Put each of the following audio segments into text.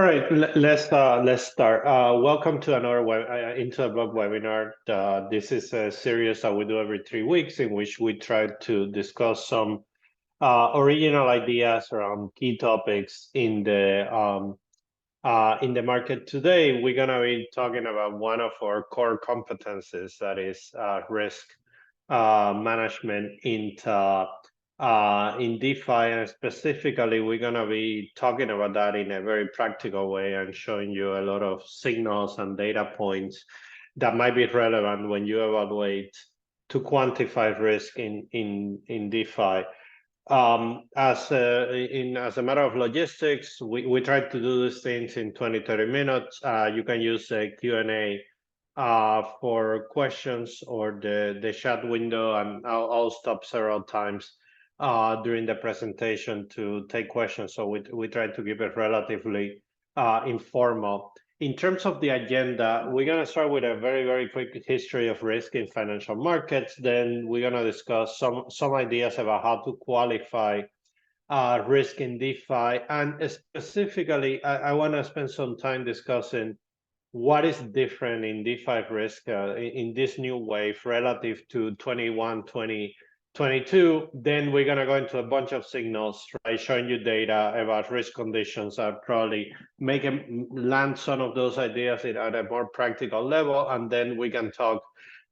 right, let's start. Welcome to another Into the Block webinar. This is a series that we do every 3 weeks in which we try to discuss some original ideas around key topics in the market. Today, we're gonna be talking about one of our core competencies, that is risk management in DeFi, and specifically, we're gonna be talking about that in a very practical way and showing you a lot of signals and data points that might be relevant when you evaluate to quantify risk in DeFi. As a matter of logistics, we try to do these things in 20-30 minutes. You can use the Q&A for questions or the chat window, and I'll stop several times during the presentation to take questions. So we try to keep it relatively informal. In terms of the agenda, we're going to start with a very, very quick history of risk in financial markets. Then we're going to discuss some ideas about how to qualify risk in DeFi. And specifically, I want to spend some time discussing what is different in DeFi risk in this new wave relative to 21, 2022. Then we're going to go into a bunch of signals, right, showing you data about risk conditions that probably make them land some of those ideas at a more practical level. And then we can talk.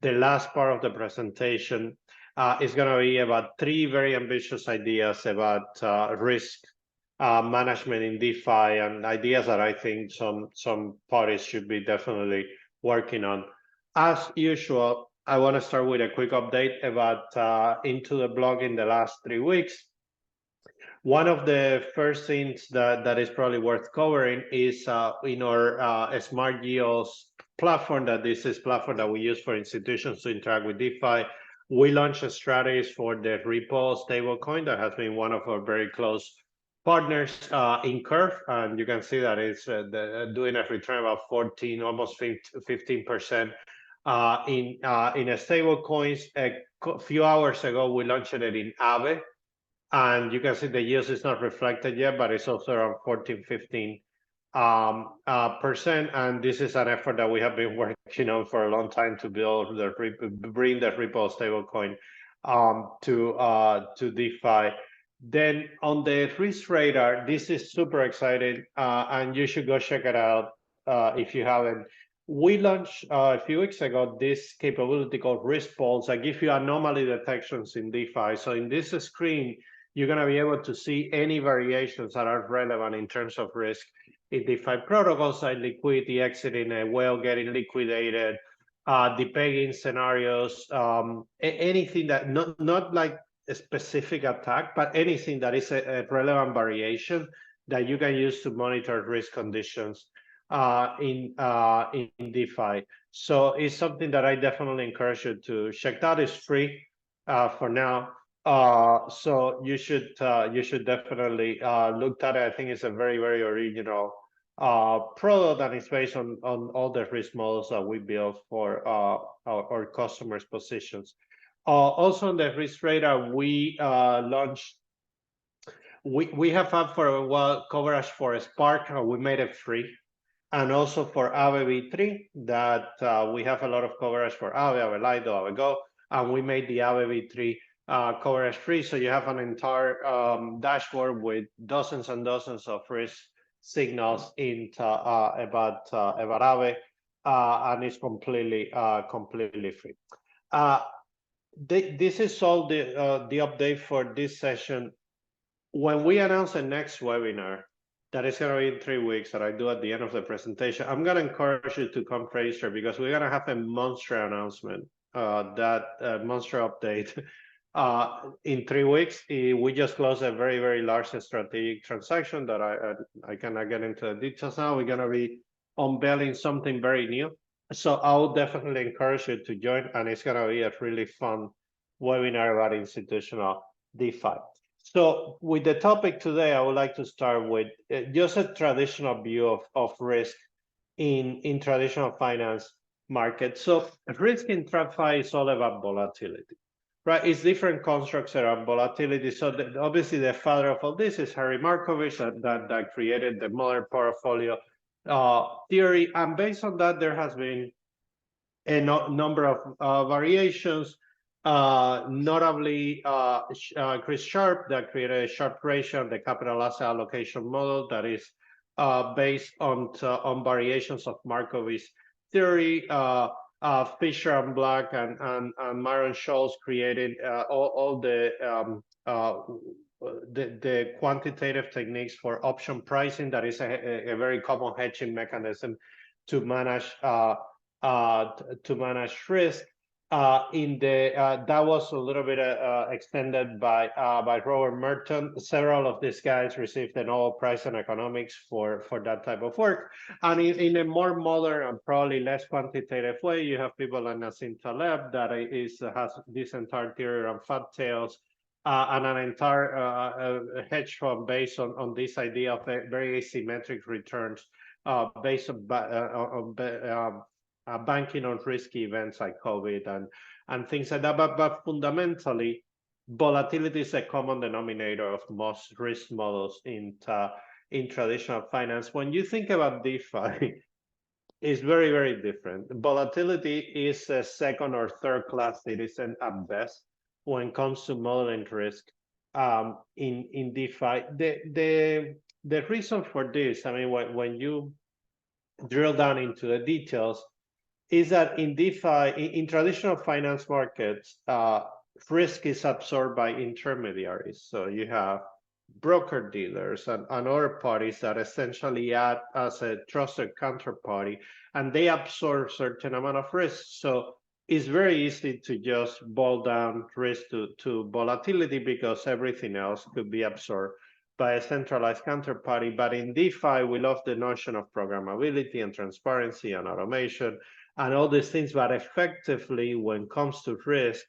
The last part of the presentation is going to be about 3 very ambitious ideas about risk management in DeFi, and ideas that I think some parties should be definitely working on. As usual, I want to start with a quick update about Into the Block in the last 3 weeks. One of the first things that is probably worth covering is in our Smart Yields platform, that this is platform that we use for institutions to interact with DeFi. We launched a strategy for the repo stablecoin that has been one of our very close partners in Curve, and you can see that it's doing a return about 14, almost 15% in a stable coins. A few hours ago, we launched it in Aave, and you can see the yields is not reflected yet, but it's also around 14, 15%. And this is an effort that we have been working on for a long time to bring the repo stablecoin to DeFi. Then on the risk radar, this is super exciting, and you should go check it out if you haven't. We launched a few weeks ago this capability called Risk Pulse that gives you anomaly detections in DeFi. So in this screen, you're going to be able to see any variations that are relevant in terms of risk in DeFi protocols, like liquidity exiting a whale, getting liquidated, depegging scenarios, anything that not like a specific attack, but anything that is a relevant variation that you can use to monitor risk conditions in DeFi. So it's something that I definitely encourage you to check out. It's free for now, so you should definitely look at it. I think it's a very, very original product, and it's based on all the risk models that we built for our customers' positions. Also on the risk radar, we launched. We have had for a while coverage for Spark. We made it free. And also for Aave v3, that we have a lot of coverage for Aave Lido, Aave Go, and we made the Aave v3 coverage free. So you have an entire dashboard with dozens and dozens of risk signals about Aave, and it's completely free. This is all the update for this session. When we announce the next webinar, that is going to be in 3 weeks, that I do at the end of the presentation, I'm going to encourage you to come register, because we're going to have a monster announcement, monster update in 3 weeks. We just closed a very, very large strategic transaction that I cannot get into the details now. We're going to be unveiling something very new. So I would definitely encourage you to join, and it's going to be a really fun webinar about institutional DeFi. So with the topic today, I would like to start with just a traditional view of risk in traditional finance markets. So risk in TradFi is all about volatility, right? It's different constructs around volatility. So obviously the father of all this is Harry Markovich that created the modern portfolio theory. And based on that, there has been a number of variations, notably Chris Sharp that created a Sharp ratio, the capital asset allocation model that is based on variations of Markovich's theory. Fisher and Black and Myron Schultz created all the quantitative techniques for option pricing. That is a very common hedging mechanism to manage risk. That was a little bit extended by Robert Merton. Several of these guys received the Nobel Prize in economics for that type of work. And in a more modern and probably less quantitative way, you have people like Nassim Taleb that has this entire theory around fat tails. And an entire hedge fund based on this idea of very asymmetric returns based on banking on risky events like COVID and things like that. But fundamentally, volatility is a common denominator of most risk models in traditional finance. When you think about DeFi, it's very, very different. Volatility is a second or third class citizen at best when it comes to modeling risk in DeFi. The reason for this, I mean, when you drill down into the details, is that in DeFi, in traditional finance markets, risk is absorbed by intermediaries. So you have broker dealers and other parties that essentially act as a trusted counterparty, and they absorb certain amount of risk. So it's very easy to just boil down risk to volatility because everything else could be absorbed by a centralized counterparty. But in DeFi, we love the notion of programmability and transparency and automation and all these things. But effectively, when it comes to risk,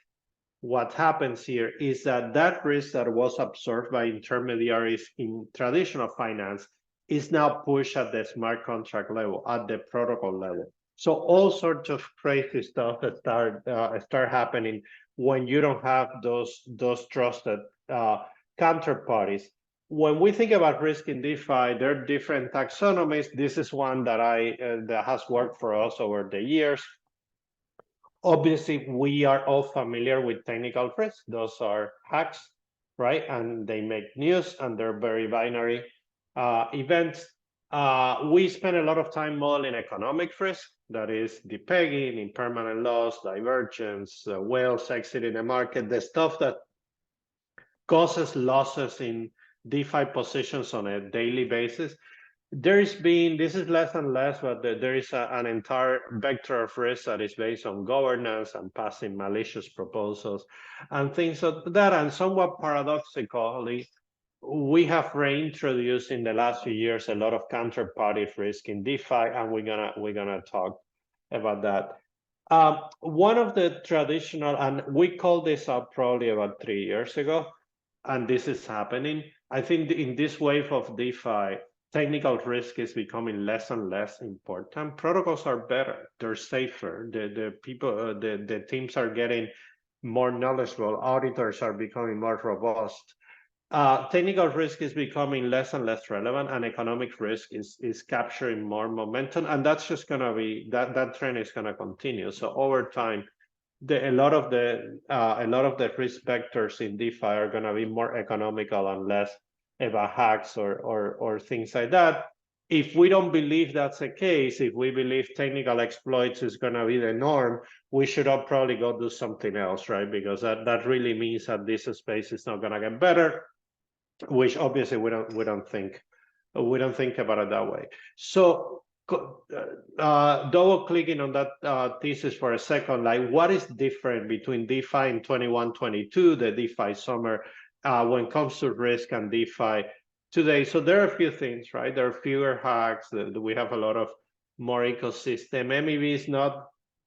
what happens here is that risk that was absorbed by intermediaries in traditional finance is now pushed at the smart contract level, at the protocol level. So all sorts of crazy stuff that start happening when you don't have those trusted counterparties. When we think about risk in DeFi, there are different taxonomies. This is one that that has worked for us over the years. Obviously, we are all familiar with technical risk. Those are hacks, right? And they make news, and they're very binary events. We spend a lot of time modeling economic risk, that is depegging, impermanent loss, divergence, whales exiting the market, the stuff that causes losses in DeFi positions on a daily basis. This is less and less, but there is an entire vector of risk that is based on governance and passing malicious proposals and things like that. And somewhat paradoxically, we have reintroduced in the last few years a lot of counterparty risk in DeFi, and we're gonna talk about that. One of the traditional, and we called this up probably about 3 years ago, and this is happening. I think in this wave of DeFi, technical risk is becoming less and less important. Protocols are better; they're safer. The teams are getting more knowledgeable. Auditors are becoming more robust. Technical risk is becoming less and less relevant, and economic risk is capturing more momentum. And that's just going to be that trend is going to continue. So over time, a lot of the risk vectors in DeFi are going to be more economical and less about hacks or things like that. If we don't believe that's the case, if we believe technical exploits is going to be the norm, we should all probably go do something else, right? Because that really means that this space is not going to get better, which obviously we don't think about it that way. So double clicking on that thesis for a second, like what is different between DeFi in 21-22, the DeFi summer, when it comes to risk, and DeFi today? So there are a few things, right? There are fewer hacks. We have a lot of more ecosystem. MEV is not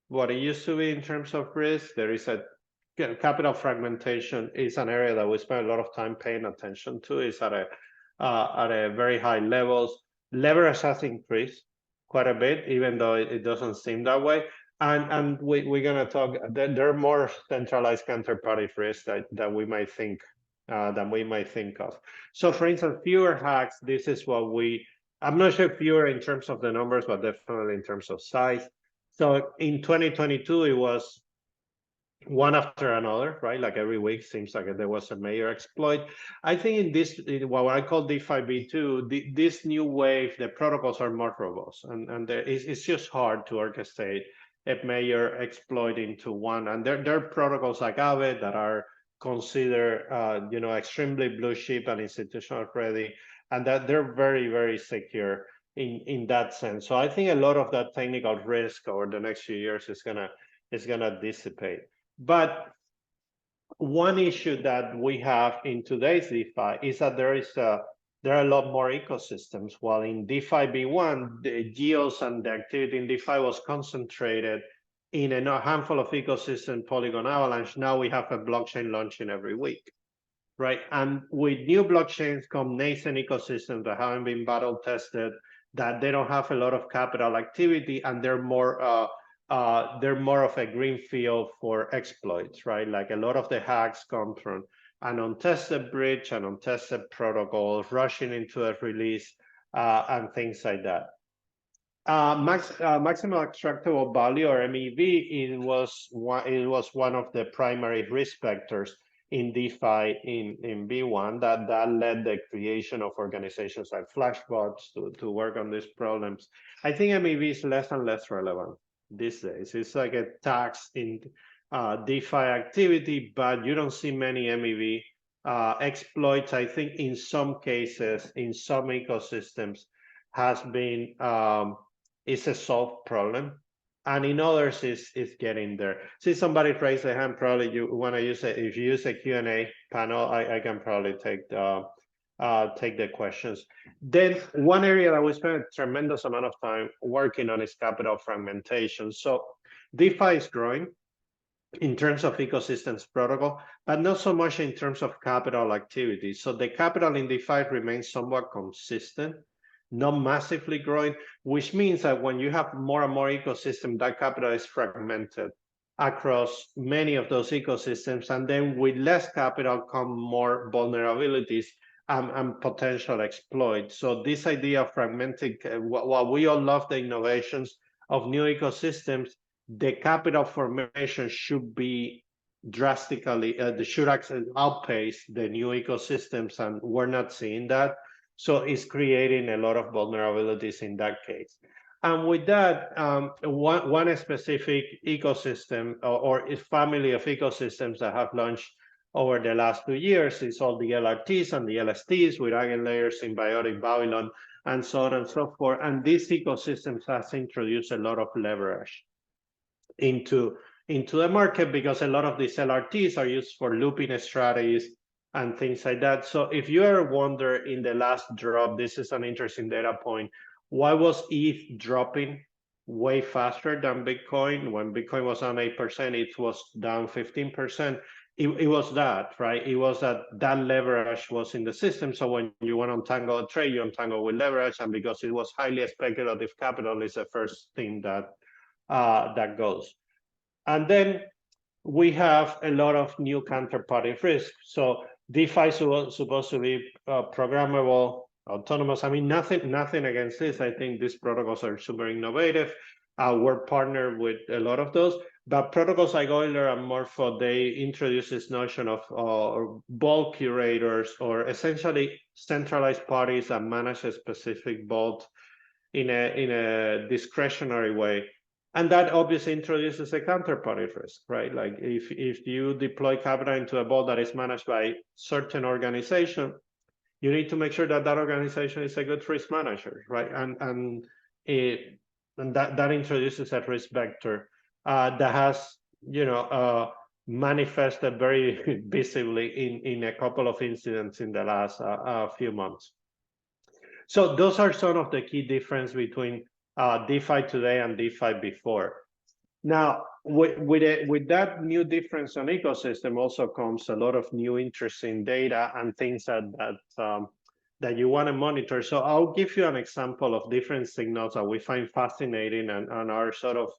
what it used to be in terms of risk. There is a capital fragmentation is an area that we spend a lot of time paying attention to. It's at a very high levels. Leverage has increased quite a bit, even though it doesn't seem that way. And we're gonna talk. There are more centralized counterparty risks that we might think of. So, for instance, fewer hacks. This is what we. I'm not sure fewer in terms of the numbers, but definitely in terms of size. So in 2022, it was one after another, right? Like every week seems like there was a major exploit. I think in what I call DeFi V2, this new wave, the protocols are more robust, and it's just hard to orchestrate a major exploit into one. And there are protocols like Aave that are considered, extremely blue chip and institutional ready, and that they're very, very secure in that sense. So I think a lot of that technical risk over the next few years is gonna dissipate. But one issue that we have in today's DeFi is that there are a lot more ecosystems. While in DeFi V1, the yields and the activity in DeFi was concentrated in a handful of ecosystem, Polygon, Avalanche. Now we have a blockchain launching every week, right? And with new blockchains come nascent ecosystems that haven't been battle tested, that they don't have a lot of capital activity, and they're more of a green field for exploits, right? Like a lot of the hacks come from an untested bridge, an untested protocol, rushing into a release, and things like that. Maximal extractable value, or MEV, it was one of the primary risk vectors in DeFi in V1 that led the creation of organizations like Flashbots to work on these problems. I think MEV is less and less relevant these days. It's like a tax in DeFi activity, but you don't see many MEV exploits. I think in some cases, in some ecosystems, has been it's a solved problem, and in others is getting there. See somebody raise a hand. Probably you want to use it. If you use a Q&A panel, I can probably take the questions. Then one area that we spent a tremendous amount of time working on is capital fragmentation. So DeFi is growing in terms of ecosystems protocol, but not so much in terms of capital activity. So the capital in DeFi remains somewhat consistent, not massively growing, which means that when you have more and more ecosystem, that capital is fragmented across many of those ecosystems. And then with less capital come more vulnerabilities and potential exploits. So this idea of fragmenting, while we all love the innovations of new ecosystems, the capital formation should be drastically, should outpace the new ecosystems, and we're not seeing that. So it's creating a lot of vulnerabilities in that case. And with that, one specific ecosystem or a family of ecosystems that have launched over the last 2 years is all the LRTs and the LSTs with Eigenlayers, Symbiotic, Babylon, and so on and so forth. And these ecosystems has introduced a lot of leverage into the market, because a lot of these LRTs are used for looping strategies and things like that. So if you ever wonder in the last drop, this is an interesting data point, why was ETH dropping way faster than Bitcoin? When Bitcoin was down 8%, it was down 15%. It was that, right? It was that leverage was in the system. So when you want to untangle a trade, you untangle with leverage, and because it was highly speculative capital is the first thing that that goes. And then we have a lot of new counterparty risk. So DeFi is supposed to be programmable, autonomous. I mean, nothing against this. I think these protocols are super innovative. We're partnered with a lot of those, but protocols like Euler and Morpho, they introduce this notion of vault curators, or essentially centralized parties that manage a specific vault in a discretionary way. And that obviously introduces a counterparty risk, right? Like if you deploy capital into a vault that is managed by certain organization, you need to make sure that that organization is a good risk manager, right? And that introduces a risk vector that has, manifested very visibly in a couple of incidents in the last few months. So those are some of the key difference between DeFi today and DeFi before. Now, with that new difference on ecosystem also comes a lot of new interesting data and things that you want to monitor. So I'll give you an example of different signals that we find fascinating and are sort of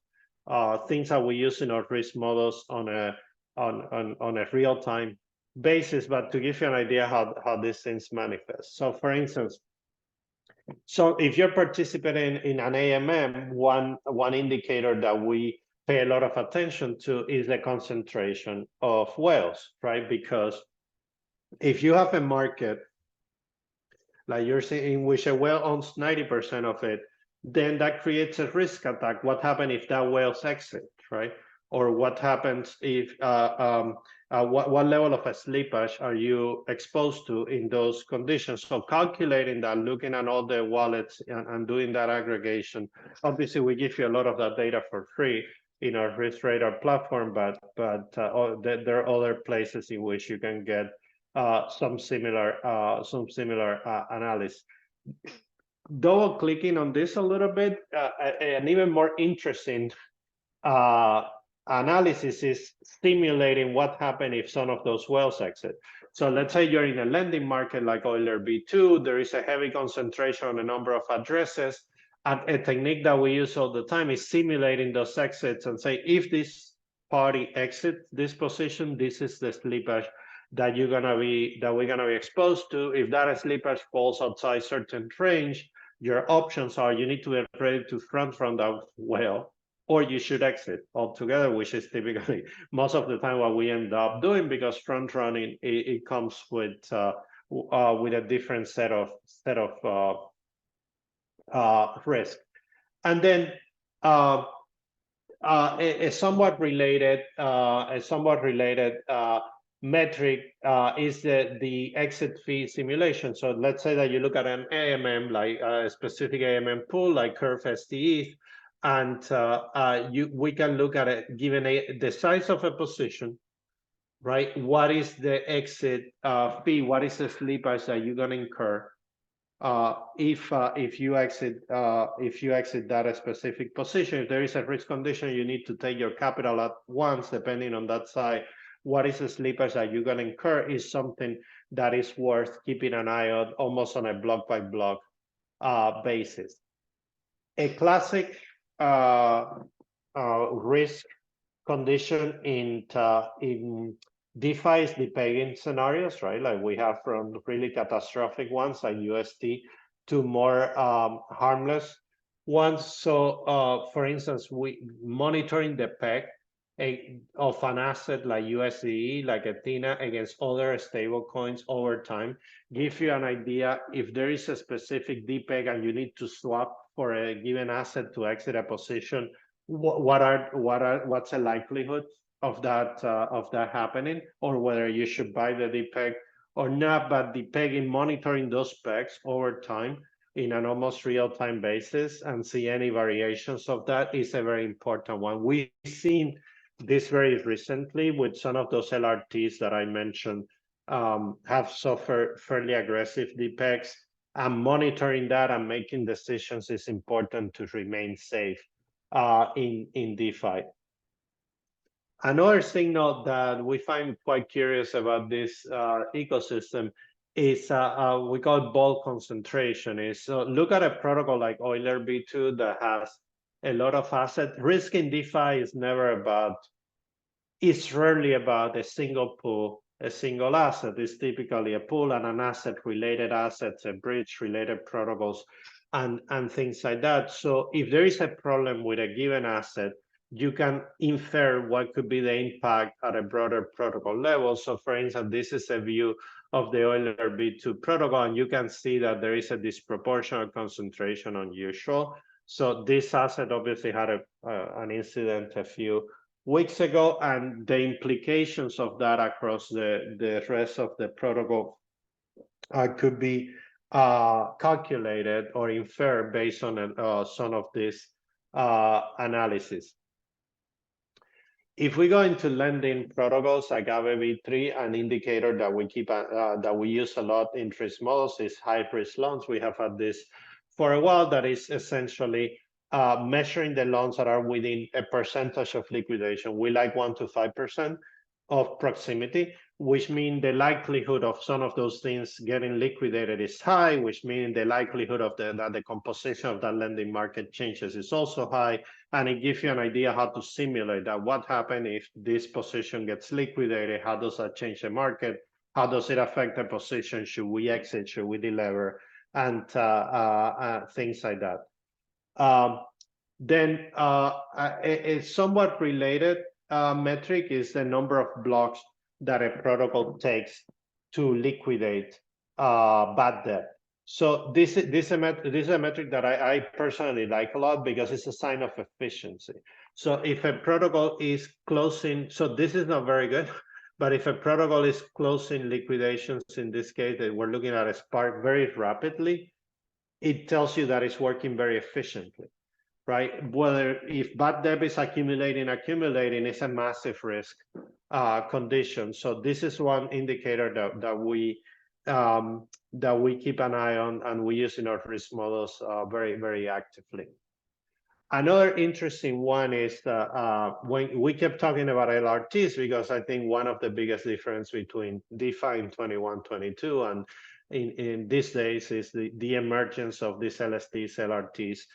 things that we use in our risk models on a real-time basis, but to give you an idea how these things manifest. So for instance, so if you're participating in an AMM, one indicator that we pay a lot of attention to is the concentration of whales, right? Because if you have a market like you're saying, in which a whale owns 90% of it, then that creates a risk attack. What happens if that whale's exit, right? Or what happens if what level of a slippage are you exposed to in those conditions? So calculating that, looking at all the wallets and doing that aggregation. Obviously, we give you a lot of that data for free in our Risk Radar platform, but there are other places in which you can get some similar analysis. Double clicking on this a little bit, an even more interesting analysis is simulating what happens if some of those whales exit. So let's say you're in a lending market like Euler B2, there is a heavy concentration on a number of addresses, and a technique that we use all the time is simulating those exits and say, if this party exits this position, this is the slippage that we're gonna be exposed to. If that slippage falls outside certain range, your options are you need to be ready to front run that whale, or you should exit altogether, which is typically most of the time what we end up doing, because front running it comes with a different set of risk. And then a somewhat related metric is the exit fee simulation. So let's say that you look at an AMM, like a specific AMM pool, like Curve STE, and we can look at it given the size of a position, right? What is the exit fee? What is the slippage that you're gonna incur if you exit that specific position? If there is a risk condition, you need to take your capital at once, depending on that side. What is the slippage that you're gonna incur is something that is worth keeping an eye on, almost on a block by block basis. A classic risk condition in DeFi is the pegging scenarios, right? Like we have from really catastrophic ones like UST to more harmless ones. So for instance, we monitoring the peg of an asset like USDE, like Athena, against other stable coins over time, give you an idea if there is a specific DPEG and you need to swap for a given asset to exit a position, what's the likelihood of that happening, or whether you should buy the DPEG or not. But the pegging, monitoring those pegs over time in an almost real-time basis and see any variations of that is a very important one. We've seen this very recently with some of those LRTs that I mentioned have suffered fairly aggressive DPEGs, and monitoring that and making decisions is important to remain safe in DeFi. Another signal that we find quite curious about this ecosystem is we call it ball concentration. Is look at a protocol like Euler B2 that has a lot of asset risk in DeFi. Is never about, it's rarely about a single pool, a single asset. It's typically a pool and an asset, related assets, a bridge, related protocols, and things like that. So if there is a problem with a given asset, you can infer what could be the impact at a broader protocol level. So for instance, this is a view of the Euler B2 protocol, and you can see that there is a disproportionate concentration on usual. So this asset obviously had an incident a few weeks ago, and the implications of that across the rest of the protocol could be calculated or inferred based on some of this analysis. If we go into lending protocols, Agave V3, an indicator that we keep that we use a lot in risk models is high risk loans. We have had this for a while. That is essentially measuring the loans that are within a percentage of liquidation. We like 1 to 5% of proximity, which means the likelihood of some of those things getting liquidated is high, which means the likelihood of that the composition of that lending market changes is also high. And it gives you an idea how to simulate that. What happens if this position gets liquidated? How does that change the market? How does it affect the position? Should we exit? Should we delever? And things like that. Then a somewhat related metric is the number of blocks that a protocol takes to liquidate bad debt. So this is a metric that I personally like a lot because it's a sign of efficiency. So if a protocol is closing, so this is not very good, but if a protocol is closing liquidations, in this case, that we're looking at a Spark very rapidly, it tells you that it's working very efficiently, right? Whether if bad debt is accumulating, it's a massive risk condition. So this is one indicator that we keep an eye on and we use in our risk models very, very actively. Another interesting one is when we kept talking about LRTs, because I think one of the biggest difference between DeFi in 21, 22 and in these days is the emergence of these LSTs, LRTs,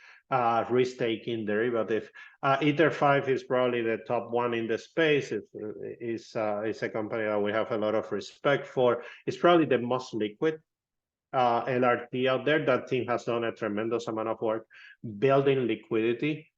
risk-taking derivative. Ether5 is probably the top one in the space. It's a company that we have a lot of respect for. It's probably the most liquid LRT out there. That team has done a tremendous amount of work building liquidity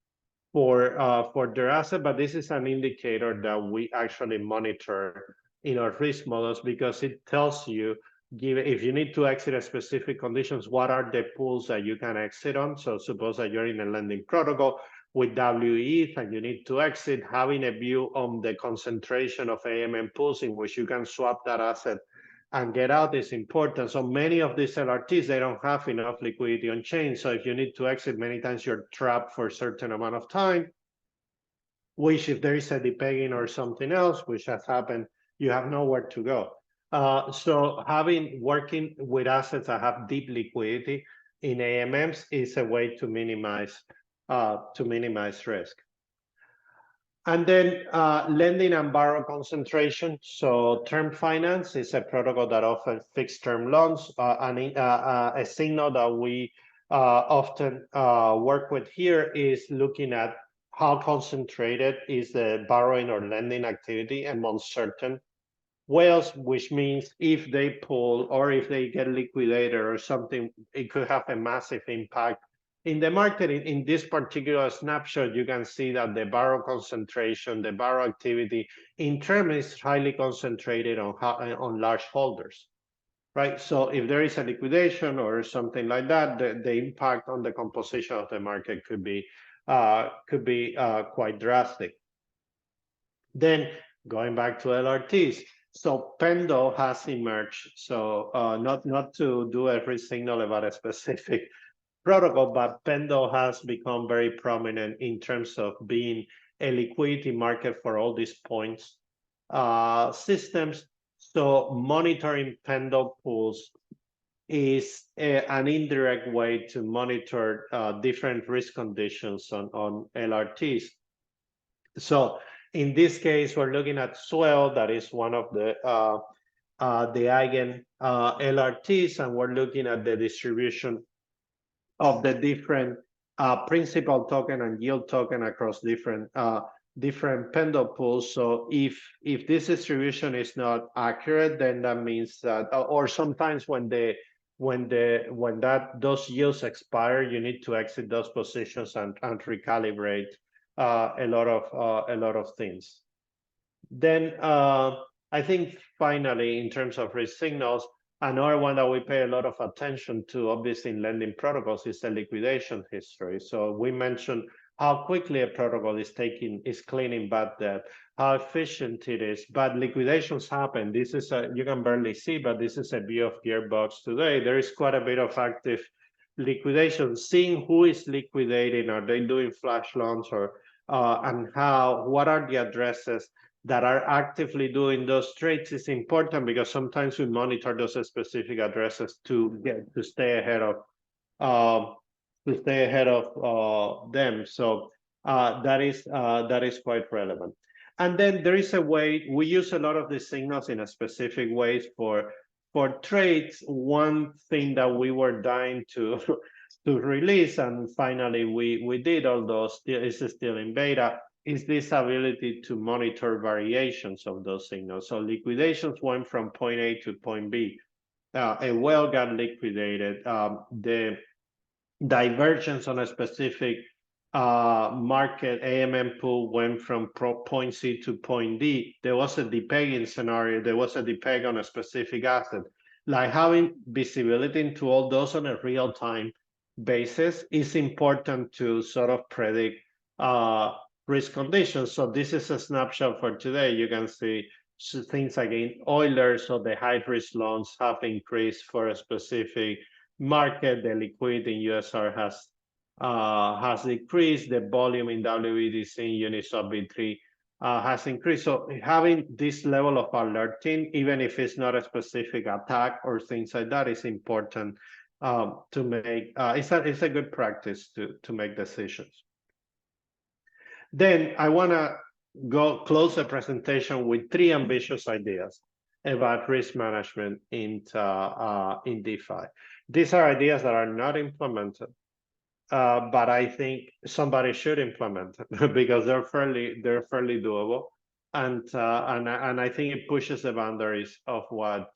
for their asset, but this is an indicator that we actually monitor in our risk models because it tells you, if you need to exit a specific conditions, what are the pools that you can exit on. So suppose that you're in a lending protocol with WETH and you need to exit, having a view on the concentration of AMM pools in which you can swap that asset and get out is important. So many of these LRTs, they don't have enough liquidity on chain. So if you need to exit, many times you're trapped for a certain amount of time, which if there is a depegging or something else, which has happened, you have nowhere to go. So working with assets that have deep liquidity in AMMs is a way to minimize risk. And then lending and borrow concentration. So term finance is a protocol that offers fixed term loans. A signal that we often work with here is looking at how concentrated is the borrowing or lending activity among certain whales, which means if they pull or if they get liquidated or something, it could have a massive impact in the market. In this particular snapshot, you can see that the borrow concentration, the borrow activity in term is highly concentrated on large holders, right? So if there is a liquidation or something like that, the impact on the composition of the market could be quite drastic. Then going back to LRTs, so Pendo has emerged. So not to do every signal about a specific protocol, but Pendo has become very prominent in terms of being a liquidity market for all these points systems. So monitoring Pendo pools is an indirect way to monitor different risk conditions on LRTs. So in this case, we're looking at Swell, that is one of the Eigen LRTs, and we're looking at the distribution of the different principal token and yield token across different Pendo pools. So if this distribution is not accurate, then that means that, or sometimes when those yields expire, you need to exit those positions and recalibrate a lot of things. Then I think finally, in terms of risk signals, another one that we pay a lot of attention to, obviously in lending protocols, is the liquidation history. So we mentioned how quickly a protocol is cleaning bad debt, how efficient it is, but liquidations happen. This is you can barely see, but this is a view of Gearbox today. There is quite a bit of active liquidation, seeing who is liquidating, are they doing flash loans, or and what are the addresses that are actively doing those trades is important, because sometimes we monitor those specific addresses to stay ahead of them. So that is quite relevant. And then there is a way, we use a lot of these signals in a specific ways for trades. One thing that we were dying to to release, and finally we did, although it's still in beta, is this ability to monitor variations of those signals. So liquidations went from point A to point B. A whale got liquidated. The divergence on a specific market AMM pool went from point C to point D. There was a depegging scenario. There was a depeg on a specific asset. Like having visibility into all those on a real-time basis is important to sort of predict risk conditions. So this is a snapshot for today. You can see things like in Oilers, so the high-risk loans have increased for a specific market. The liquidity in USR has decreased. The volume in WBTC in Uniswap B3 has increased. So having this level of alerting, even if it's not a specific attack or things like that, is important to make. It's a good practice to make decisions. Then I want to go close the presentation with 3 ambitious ideas about risk management in DeFi. These are ideas that are not implemented, but I think somebody should implement it because they're fairly doable, and I think it pushes the boundaries of what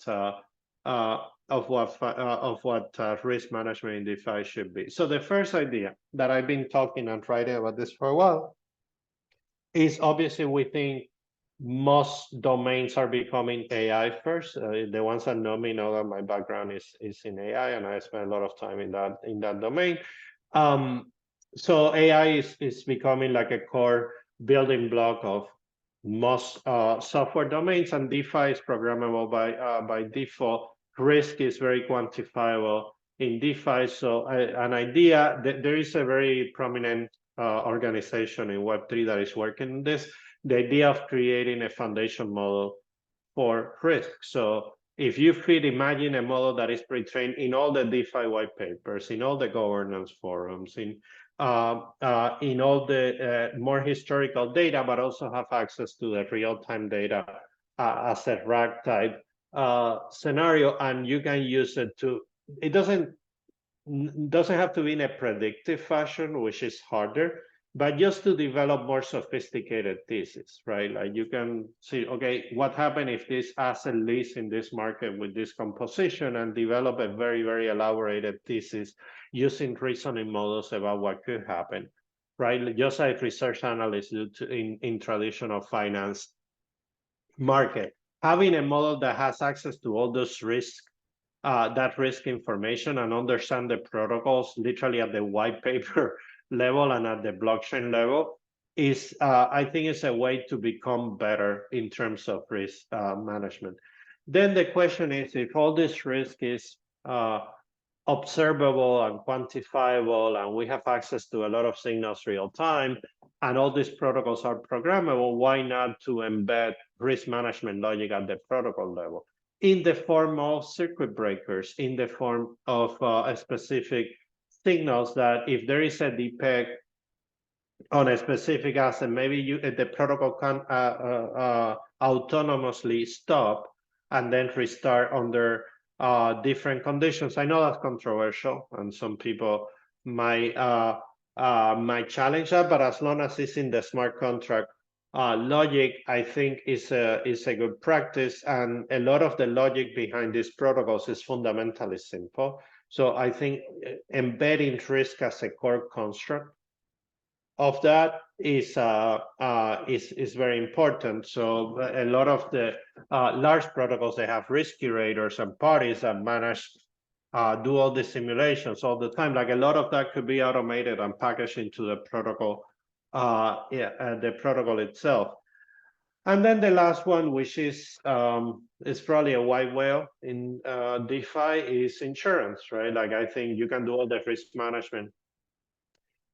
risk management in DeFi should be. So the first idea that I've been talking and writing about this for a while is, obviously we think most domains are becoming AI first. The ones that know me know that my background is in AI, and I spend a lot of time in that domain. So AI is becoming like a core building block of most software domains, and DeFi is programmable by default. Risk is very quantifiable in DeFi. So an idea that there is a very prominent organization in Web3 that is working on this. The idea of creating a foundation model for risk. So if you imagine a model that is pre-trained in all the DeFi white papers, in all the governance forums, in all the more historical data, but also have access to the real-time data as a RAG type scenario, and you can use it to. It doesn't have to be in a predictive fashion, which is harder, but just to develop more sophisticated thesis, right? Like you can see, okay, what happened if this asset leads in this market with this composition, and develop a very, very elaborated thesis using reasoning models about what could happen, right? Just like research analysts do in traditional finance market. Having a model that has access to all those risks, that risk information, and understand the protocols literally at the white paper level and at the blockchain level is, I think, is a way to become better in terms of risk management. Then the question is, if all this risk is observable and quantifiable, and we have access to a lot of signals real time, and all these protocols are programmable, why not to embed risk management logic at the protocol level in the form of circuit breakers, in the form of specific signals that if there is a depeg on a specific asset, maybe the protocol can autonomously stop and then restart under different conditions. I know that's controversial, and some people might challenge that, but as long as it's in the smart contract logic, I think is a good practice, and a lot of the logic behind these protocols is fundamentally simple. So I think embedding risk as a core construct of that is very important. So a lot of the large protocols, they have risk curators and parties that manage do all the simulations all the time. Like a lot of that could be automated and packaged into the protocol, the protocol itself. And then the last one, which is probably a white whale in DeFi, is insurance, right? Like I think you can do all the risk management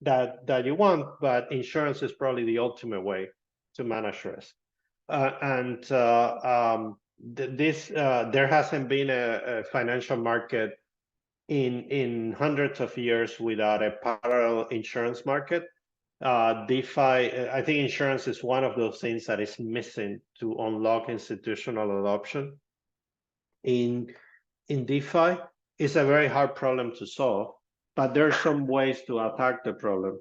that you want, but insurance is probably the ultimate way to manage risk. There hasn't been a financial market in hundreds of years without a parallel insurance market. DeFi, I think insurance is one of those things that is missing to unlock institutional adoption. In DeFi, it's a very hard problem to solve, but there are some ways to attack the problem.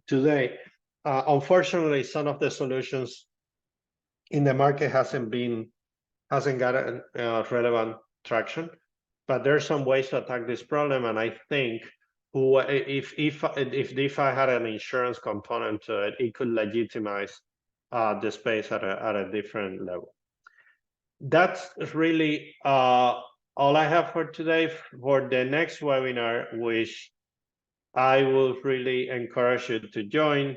Today, unfortunately, some of the solutions in the market hasn't gotten relevant traction, but there are some ways to attack this problem, and I think if DeFi had an insurance component to it, it could legitimize the space at a different level. That's really all I have for today. For the next webinar, which I will really encourage you to join,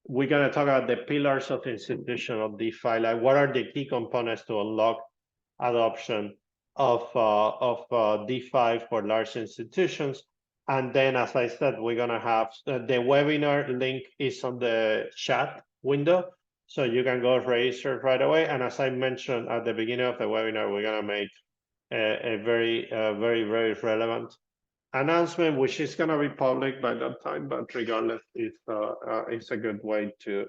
we're going to talk about the pillars of institutional DeFi, like what are the key components to unlock adoption of DeFi for large institutions. And then, as I said, we're going to have the webinar link is on the chat window, so you can go register right away. And as I mentioned at the beginning of the webinar, we're going to make a very, very relevant announcement, which is going to be public by that time. But regardless, it's a good way to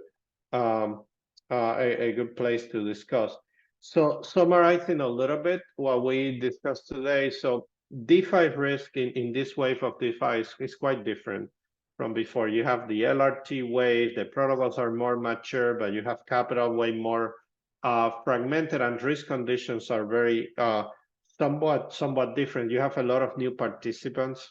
a good place to discuss. So summarizing a little bit what we discussed today. So DeFi risk in this wave of DeFi is quite different from before. You have the LRT wave, the protocols are more mature, but you have capital way more fragmented, and risk conditions are very somewhat different. You have a lot of new participants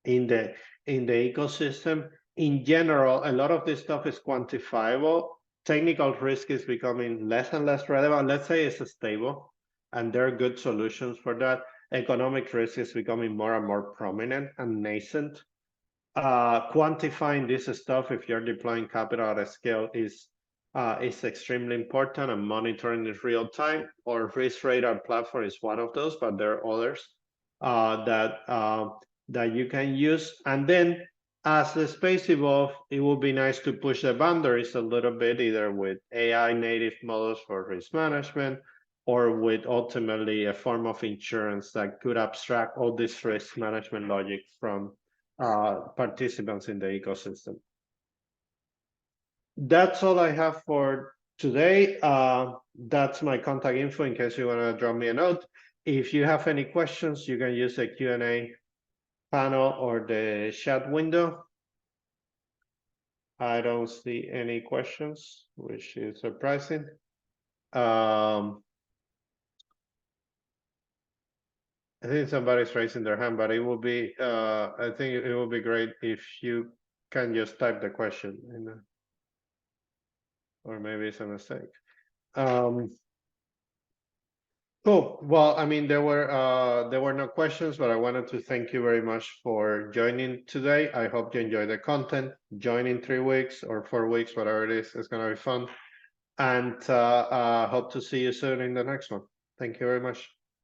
in the ecosystem. In general, a lot of this stuff is quantifiable. Technical risk is becoming less and less relevant. Let's say it's stable, and there are good solutions for that. Economic risk is becoming more and more prominent and nascent. Quantifying this stuff, if you're deploying capital at a scale, is extremely important, and monitoring in real time. Or Risk Radar platform is one of those, but there are others that you can use. And then as the space evolves, it would be nice to push the boundaries a little bit, either with AI native models for risk management, or with ultimately a form of insurance that could abstract all this risk management logic from participants in the ecosystem. That's all I have for today. That's my contact info in case you want to drop me a note. If you have any questions, you can use the Q&A panel or the chat window. I don't see any questions, which is surprising. I think somebody's raising their hand, but it will be, I think it will be great if you can just type the question in the, or maybe it's a mistake. Cool. Well, I mean, there were no questions, but I wanted to thank you very much for joining today. I hope you enjoy the content. Join in 3 weeks or 4 weeks, whatever it is. It's going to be fun. And hope to see you soon in the next one. Thank you very much.